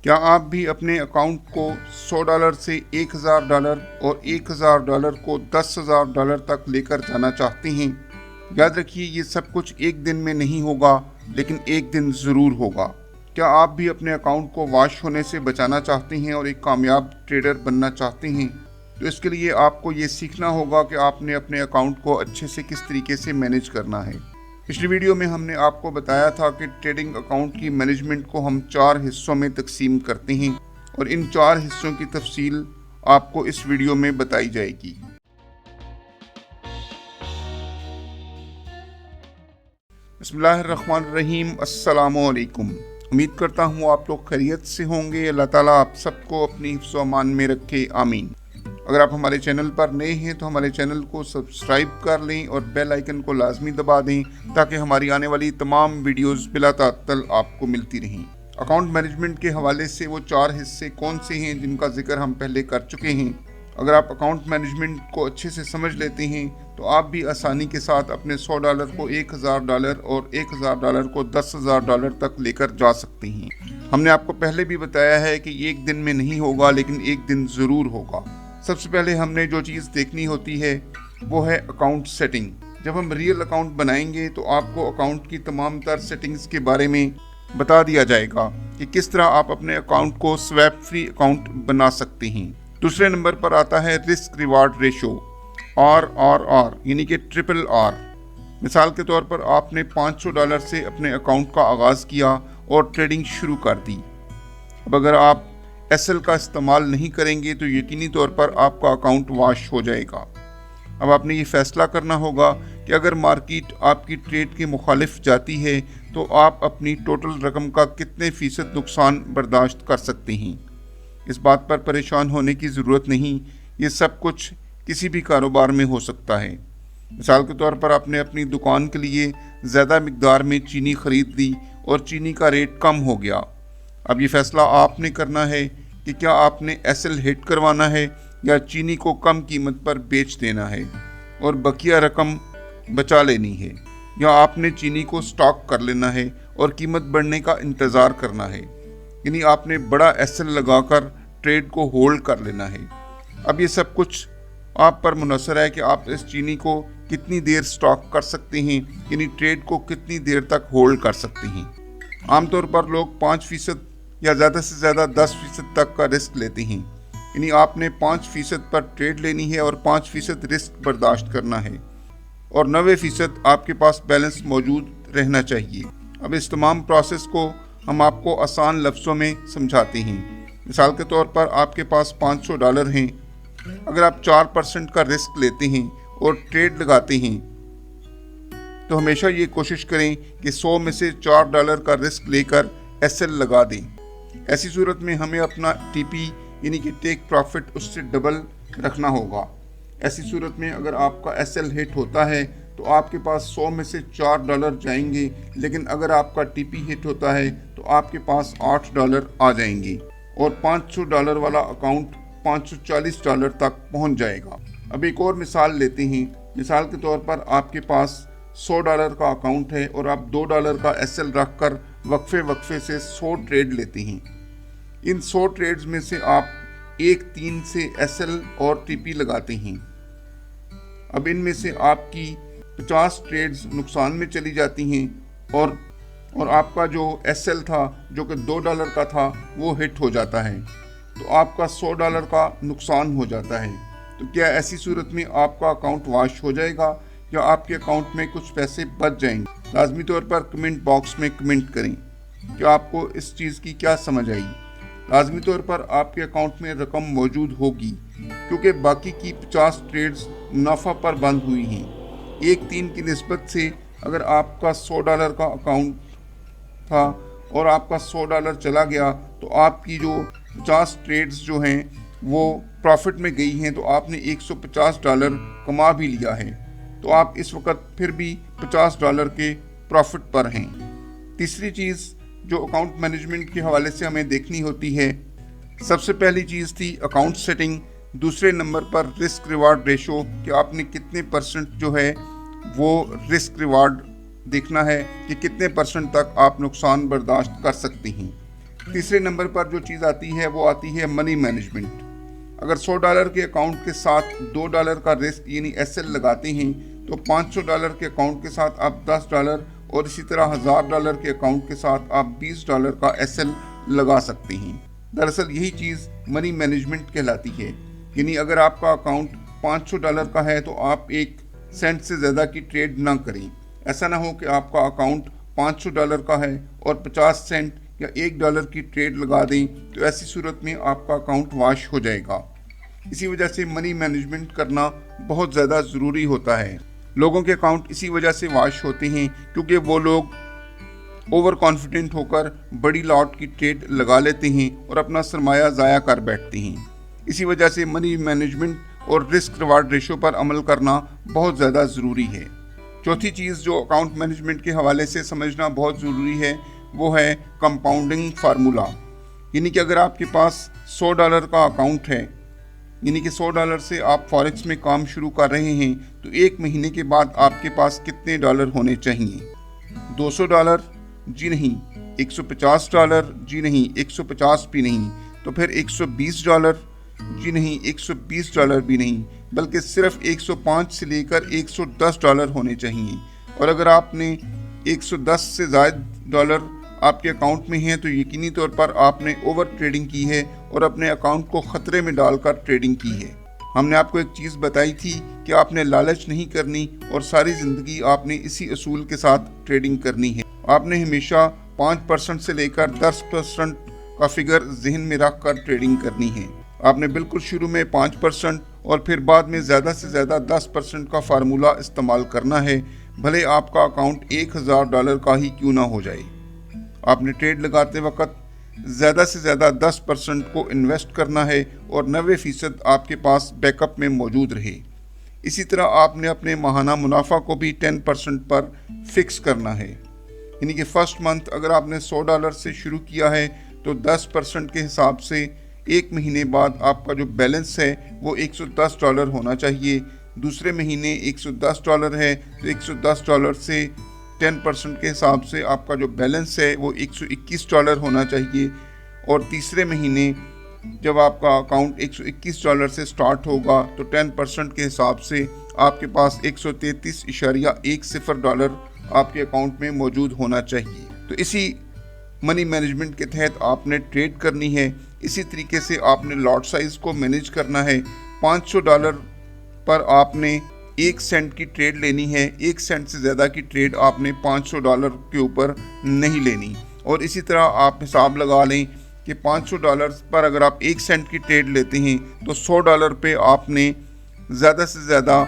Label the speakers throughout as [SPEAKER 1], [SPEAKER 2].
[SPEAKER 1] क्या आप भी अपने अकाउंट को $100 से $1000 और $1000 को $10,000 तक लेकर जाना चाहते हैं? याद रखिए, ये सब कुछ एक दिन में नहीं होगा, लेकिन एक दिन ज़रूर होगा। क्या आप भी अपने अकाउंट को वॉश होने से बचाना चाहते हैं और एक कामयाब ट्रेडर बनना चाहते हैं? तो इसके लिए आपको ये सीखना होगा कि आपने अपने अकाउंट को अच्छे से किस तरीके से मैनेज करना है। पिछली वीडियो में हमने आपको बताया था कि ट्रेडिंग अकाउंट की मैनेजमेंट को हम 4 हिस्सों में तकसीम करते हैं और इन 4 हिस्सों की तफसील आपको इस वीडियो में बताई जाएगी। बिस्मिल्लाहिर्रहमानिर्रहीम, अस्सलामुअलैकुम। उम्मीद करता हूँ आप लोग खैरियत से होंगे। अल्लाह ताला आप सबको अपनी हिफ्ज़ व अमान में रखे, आमीन। अगर आप हमारे चैनल पर नए हैं तो हमारे चैनल को सब्सक्राइब कर लें और बेल आइकन को लाजमी दबा दें ताकि हमारी आने वाली तमाम वीडियोस बिला तात्तल आपको मिलती रहें। अकाउंट मैनेजमेंट के हवाले से वो 4 हिस्से कौन से हैं जिनका जिक्र हम पहले कर चुके हैं। अगर आप अकाउंट मैनेजमेंट को अच्छे से समझ लेते हैं तो आप भी आसानी के साथ अपने $100 को $1000 और $1000 को $10,000 तक लेकर जा सकते हैं। हमने आपको पहले भी बताया है कि एक दिन में नहीं होगा, लेकिन एक दिन ज़रूर होगा। सबसे पहले हमने जो चीज़ देखनी होती है वो है अकाउंट सेटिंग। जब हम रियल अकाउंट बनाएंगे तो आपको अकाउंट की तमाम तर सेटिंग्स के बारे में बता दिया जाएगा कि किस तरह आप अपने अकाउंट को स्वैप फ्री अकाउंट बना सकते हैं। दूसरे नंबर पर आता है रिस्क रिवार्ड रेशो, RRR, यानी कि RRR। मिसाल के तौर पर आपने $500 से अपने अकाउंट का आगाज़ किया और ट्रेडिंग शुरू कर दी। अब अगर आप SL का इस्तेमाल नहीं करेंगे तो यकीनी तौर पर आपका अकाउंट वॉश हो जाएगा। अब आपने ये फैसला करना होगा कि अगर मार्केट आपकी ट्रेड के मुखालिफ जाती है तो आप अपनी टोटल रकम का कितने फ़ीसद नुकसान बर्दाश्त कर सकते हैं। इस बात पर परेशान होने की ज़रूरत नहीं, ये सब कुछ किसी भी कारोबार में हो सकता है। मिसाल के तौर पर आपने अपनी दुकान के लिए ज़्यादा मिकदार में चीनी ख़रीद ली और चीनी का रेट कम हो गया। अब ये फैसला आपने करना है कि क्या आपने SL हिट करवाना है या चीनी को कम कीमत पर बेच देना है और बकिया रकम बचा लेनी है, या आपने चीनी को स्टॉक कर लेना है और कीमत बढ़ने का इंतज़ार करना है, यानी आपने बड़ा SL लगाकर ट्रेड को होल्ड कर लेना है। अब ये सब कुछ आप पर मुनहसर है कि आप इस चीनी को कितनी देर स्टॉक कर सकते हैं, यानी ट्रेड को कितनी देर तक होल्ड कर सकते हैं। आमतौर पर लोग 5% या ज़्यादा से ज़्यादा 10% तक का रिस्क लेते हैं, यानी आपने 5% पर ट्रेड लेनी है और 5% रिस्क बर्दाश्त करना है और 90% आपके पास बैलेंस मौजूद रहना चाहिए। अब इस तमाम प्रोसेस को हम आपको आसान लफ्ज़ों में समझाते हैं। मिसाल के तौर पर आपके पास $500 हैं। अगर आप 4% का रिस्क लेते हैं और ट्रेड लगाते हैं तो हमेशा ये कोशिश करें कि 100 में से $4 का रिस्क लेकर SL लगा दें। ऐसी सूरत में हमें अपना TP यानी कि टेक प्रॉफिट उससे डबल रखना होगा। ऐसी सूरत में अगर आपका SL हिट होता है तो आपके पास 100 में से $4 जाएंगे, लेकिन अगर आपका TP हिट होता है तो आपके पास $8 आ जाएंगे और $500 वाला अकाउंट $540 तक पहुंच जाएगा। अब एक और मिसाल लेते हैं। मिसाल के तौर पर आपके पास $100 का अकाउंट है और आप $2 का SL रख कर वक्फे से 100 ट्रेड लेते हैं। इन 100 ट्रेड्स में से आप 1-3 से SL और TP लगाते हैं। अब इनमें से आपकी 50 ट्रेड्स नुकसान में चली जाती हैं और आपका जो SL था जो कि $2 का था वो हिट हो जाता है, तो आपका $100 का नुकसान हो जाता है। तो क्या ऐसी सूरत में आपका अकाउंट वॉश हो जाएगा या आपके अकाउंट में कुछ पैसे बच जाएंगे? लाजमी तौर पर कमेंट बॉक्स में कमेंट करें कि आपको इस चीज़ की क्या समझ आई। लाजमी तौर पर आपके अकाउंट में रकम मौजूद होगी क्योंकि बाकी की 50 ट्रेड्स मुनाफा पर बंद हुई हैं। 1-3 की निस्बत से अगर आपका $100 का अकाउंट था और आपका $100 चला गया तो आपकी जो 50 ट्रेड्स जो हैं वो प्रॉफिट में गई हैं, तो आपने $150 कमा भी लिया है, तो आप इस वक्त फिर भी $50 के प्रॉफिट पर हैं। तीसरी चीज़ जो अकाउंट मैनेजमेंट के हवाले से हमें देखनी होती है, सबसे पहली चीज़ थी अकाउंट सेटिंग। दूसरे नंबर पर रिस्क रिवार्ड रेशो कि आपने कितने % जो है वो रिस्क रिवार्ड देखना है कि कितने % तक आप नुकसान बर्दाश्त कर सकते हैं। तीसरे नंबर पर जो चीज़ आती है वो आती है मनी मैनेजमेंट। अगर $100 के अकाउंट के साथ $2 का रिस्क यानी एसएल लगाते हैं तो $500 के अकाउंट के साथ आप $10 और इसी तरह $1000 के अकाउंट के साथ आप $20 का एसएल लगा सकते हैं। दरअसल यही चीज़ मनी मैनेजमेंट कहलाती है। यानी अगर आपका अकाउंट $500 का है तो आप 1 सेंट से ज़्यादा की ट्रेड ना करें। ऐसा ना हो कि आपका अकाउंट $500 का है और 50 सेंट या $1 की ट्रेड लगा दें, तो ऐसी सूरत में आपका अकाउंट वाश हो जाएगा। इसी वजह से मनी मैनेजमेंट करना बहुत ज़्यादा ज़रूरी होता है। लोगों के अकाउंट इसी वजह से वाश होते हैं क्योंकि वो लोग ओवर कॉन्फिडेंट होकर बड़ी लॉट की ट्रेड लगा लेते हैं और अपना सरमाया ज़ाया कर बैठते हैं। इसी वजह से मनी मैनेजमेंट और रिस्क रिवार्ड रेशो पर अमल करना बहुत ज़्यादा ज़रूरी है। चौथी चीज़ जो अकाउंट मैनेजमेंट के हवाले से समझना बहुत ज़रूरी है वो है कंपाउंडिंग फार्मूला। यानी कि अगर आपके पास $100 का अकाउंट है, यानी कि $100 से आप फॉरेक्स में काम शुरू कर रहे हैं, तो 1 महीने के बाद आपके पास कितने डॉलर होने चाहिए? $200? जी नहीं। $150? जी नहीं। 150 भी नहीं। तो फिर $120? जी नहीं। $120 भी नहीं, बल्कि सिर्फ 105 से लेकर $110 होने चाहिए। और अगर आपने 110 से ज़्यादा डॉलर आपके अकाउंट में हैं तो यकीनी तौर पर आपने ओवर ट्रेडिंग की है और अपने अकाउंट को ख़तरे में डालकर ट्रेडिंग की है। हमने आपको एक चीज़ बताई थी कि आपने लालच नहीं करनी और सारी ज़िंदगी आपने इसी असूल के साथ ट्रेडिंग करनी है। आपने हमेशा 5% से लेकर 10% का फिगर जहन में रख कर ट्रेडिंग करनी है। आपने बिल्कुल शुरू में 5% और फिर बाद में ज़्यादा से ज़्यादा 10% का फार्मूला इस्तेमाल करना है, भले आपका अकाउंट $1000 का ही क्यों ना हो जाए। आपने ट्रेड लगाते वक्त ज़्यादा से ज़्यादा 10% को इन्वेस्ट करना है और 90% आपके पास बैकअप में मौजूद रहे। इसी तरह आपने अपने माहाना मुनाफा को भी 10% पर फिक्स करना है। यानी कि फर्स्ट मंथ अगर आपने $100 से शुरू किया है तो 10% के हिसाब से 1 महीने बाद आपका जो बैलेंस है वो $110 होना चाहिए। दूसरे महीने $110 है तो $110 से 10% के हिसाब से आपका जो बैलेंस है वो $121 होना चाहिए। और तीसरे महीने जब आपका अकाउंट $121 से स्टार्ट होगा तो 10% के हिसाब से आपके पास $133.10 आपके अकाउंट में मौजूद होना चाहिए। तो इसी मनी मैनेजमेंट के तहत आपने ट्रेड करनी है। इसी तरीके से आपने लॉट साइज़ को मैनेज करना है। $500 पर आपने 1 सेंट की ट्रेड लेनी है। 1 सेंट से ज़्यादा की ट्रेड आपने $500 के ऊपर नहीं लेनी। और इसी तरह आप हिसाब लगा लें कि $500 पर अगर आप 1 सेंट की ट्रेड लेते हैं तो $100 पे आपने ज़्यादा से ज़्यादा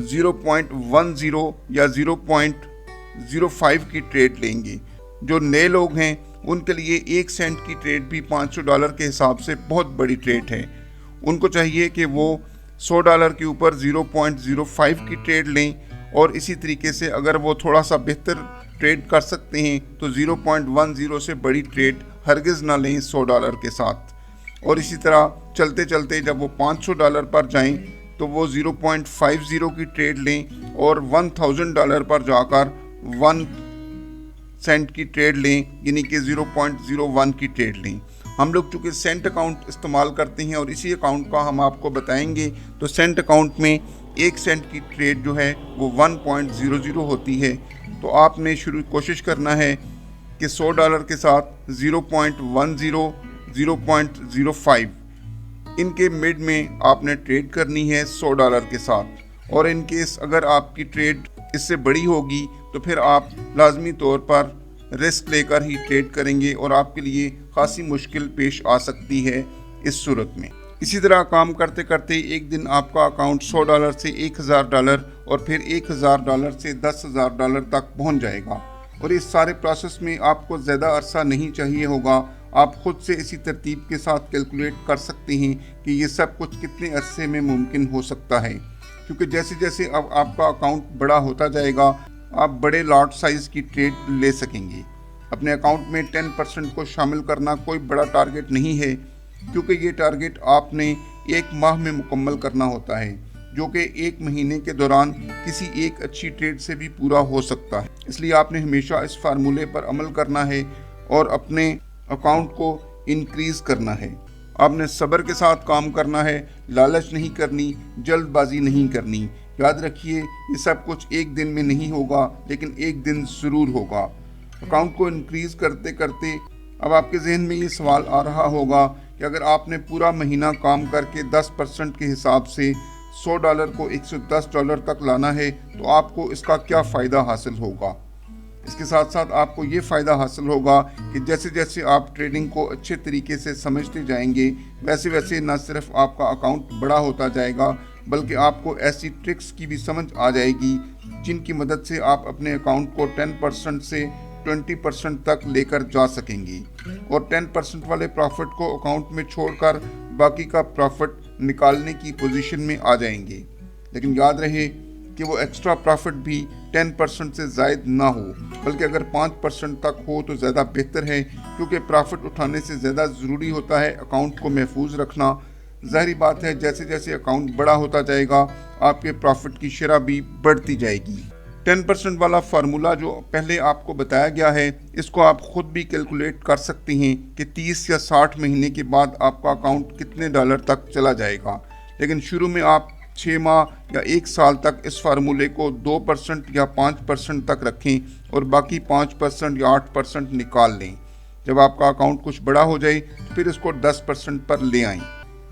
[SPEAKER 1] 0.10 या 0.05 की ट्रेड लेंगे। जो नए लोग हैं उनके लिए 1 सेंट की ट्रेड भी $500 के हिसाब से बहुत बड़ी ट्रेड है। उनको चाहिए कि वो $100 के ऊपर 0.05 की ट्रेड लें और इसी तरीके से अगर वो थोड़ा सा बेहतर ट्रेड कर सकते हैं तो 0.10 से बड़ी ट्रेड हरगिज़ ना लें $100 के साथ। और इसी तरह चलते चलते जब वो $500 पर जाएं तो वो 0.50 की ट्रेड लें और $1000 पर जाकर 1 सेंट की ट्रेड लें, यानी कि 0.01 की ट्रेड लें। हम लोग चूँकि सेंट अकाउंट इस्तेमाल करते हैं और इसी अकाउंट का हम आपको बताएंगे, तो सेंट अकाउंट में 1 सेंट की ट्रेड जो है वो 1.00 होती है। तो आपने कोशिश करना है कि $100 के साथ 0.10, 0.05 इनके मिड में आपने ट्रेड करनी है $100 के साथ। और इन केस अगर आपकी ट्रेड इससे बड़ी होगी तो फिर आप लाजमी तौर पर रिस्क लेकर ही ट्रेड करेंगे और आपके लिए खासी मुश्किल पेश आ सकती है इस सूरत में। इसी तरह काम करते करते एक दिन आपका अकाउंट $100 से $1000 और फिर $1000 से $10,000 तक पहुंच जाएगा। और इस सारे प्रोसेस में आपको ज़्यादा अरसा नहीं चाहिए होगा। आप खुद से इसी तरतीब के साथ कैलकुलेट कर सकते हैं कि ये सब कुछ कितने अरसे में मुमकिन हो सकता है, क्योंकि जैसे जैसे अब आपका अकाउंट बड़ा होता जाएगा आप बड़े लॉट साइज़ की ट्रेड ले सकेंगे। अपने अकाउंट में 10% को शामिल करना कोई बड़ा टारगेट नहीं है, क्योंकि ये टारगेट आपने 1 माह में मुकम्मल करना होता है, जो कि 1 महीने के दौरान किसी एक अच्छी ट्रेड से भी पूरा हो सकता है। इसलिए आपने हमेशा इस फार्मूले पर अमल करना है और अपने अकाउंट को इंक्रीज करना है। आपने सब्र के साथ काम करना है, लालच नहीं करनी, जल्दबाजी नहीं करनी। याद रखिए, ये सब कुछ एक दिन में नहीं होगा, लेकिन एक दिन ज़रूर होगा। अकाउंट को इंक्रीज करते करते अब आपके जहन में ये सवाल आ रहा होगा कि अगर आपने पूरा महीना काम करके 10% के हिसाब से $100 को $110 तक लाना है, तो आपको इसका क्या फ़ायदा हासिल होगा। इसके साथ साथ आपको ये फ़ायदा हासिल होगा कि जैसे जैसे आप ट्रेडिंग को अच्छे तरीके से समझते जाएंगे, वैसे वैसे न सिर्फ आपका अकाउंट बड़ा होता जाएगा, बल्कि आपको ऐसी ट्रिक्स की भी समझ आ जाएगी जिनकी मदद से आप अपने अकाउंट को 10% से 20% तक लेकर जा सकेंगे और 10% वाले प्रॉफिट को अकाउंट में छोड़कर बाकी का प्रॉफिट निकालने की पोजीशन में आ जाएंगे। लेकिन याद रहे कि वो एक्स्ट्रा प्रॉफिट भी 10% से ज़ायद ना हो, बल्कि अगर 5% तक हो तो ज़्यादा बेहतर है, क्योंकि प्रॉफिट उठाने से ज़्यादा ज़रूरी होता है अकाउंट को महफूज रखना। ज़ाहिर बात है, जैसे जैसे अकाउंट बड़ा होता जाएगा आपके प्रॉफिट की शरह भी बढ़ती जाएगी। 10% वाला फार्मूला जो पहले आपको बताया गया है, इसको आप ख़ुद भी कैलकुलेट कर सकते हैं कि 30 या 60 महीने के बाद आपका अकाउंट कितने डॉलर तक चला जाएगा। लेकिन शुरू में आप 6 माह या 1 साल तक इस फार्मूले को 2% या 5% तक रखें और बाकी 5% या 8% निकाल लें। जब आपका अकाउंट कुछ बड़ा हो जाए तो फिर इसको 10% पर ले आएं।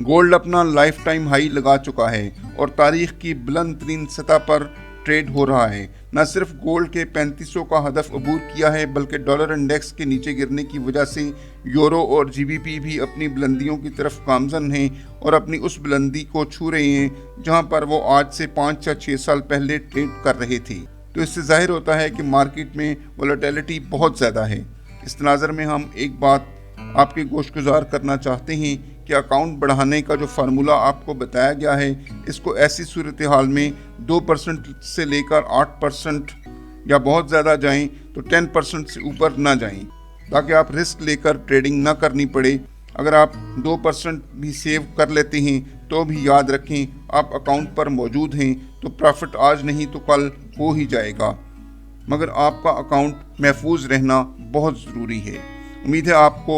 [SPEAKER 1] गोल्ड अपना लाइफ टाइम हाई लगा चुका है और तारीख की बुलंद तरीन सतह पर ट्रेड हो रहा है। न सिर्फ गोल्ड के 3500 का हदफ अबूर किया है, बल्कि डॉलर इंडेक्स के नीचे गिरने की वजह से यूरो और जीबीपी भी अपनी बुलंदियों की तरफ गामजन हैं और अपनी उस बुलंदी को छू रहे हैं जहां पर वो आज से 5 या 6 साल पहले ट्रेड कर रहे थे। तो इससे जाहिर होता है कि मार्केट में वोलेटिलिटी बहुत ज़्यादा है। इस तनाज़र में हम एक बात आपके गोशगुजार करना चाहते हैं कि अकाउंट बढ़ाने का जो फार्मूला आपको बताया गया है, इसको ऐसी सूरत हाल में 2% से लेकर 8% या बहुत ज़्यादा जाएं तो 10% से ऊपर ना जाएं, ताकि आप रिस्क लेकर ट्रेडिंग ना करनी पड़े। अगर आप 2% भी सेव कर लेते हैं तो भी याद रखें, आप अकाउंट पर मौजूद हैं तो प्रॉफिट आज नहीं तो कल हो ही जाएगा, मगर आपका अकाउंट महफूज रहना बहुत ज़रूरी है। उम्मीद है आपको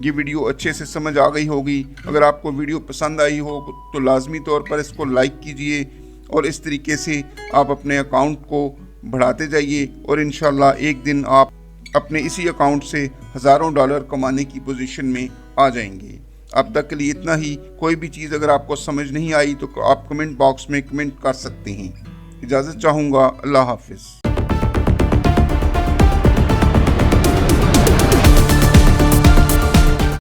[SPEAKER 1] ये वीडियो अच्छे से समझ आ गई होगी। अगर आपको वीडियो पसंद आई हो तो लाजमी तौर पर इसको लाइक कीजिए और इस तरीके से आप अपने अकाउंट को बढ़ाते जाइए और इंशाल्लाह एक दिन आप अपने इसी अकाउंट से हज़ारों डॉलर कमाने की पोजीशन में आ जाएंगे। अब तक के लिए इतना ही। कोई भी चीज़ अगर आपको समझ नहीं आई तो आप कमेंट बॉक्स में कमेंट कर सकते हैं। इजाज़त चाहूँगा। अल्लाह हाफिज़।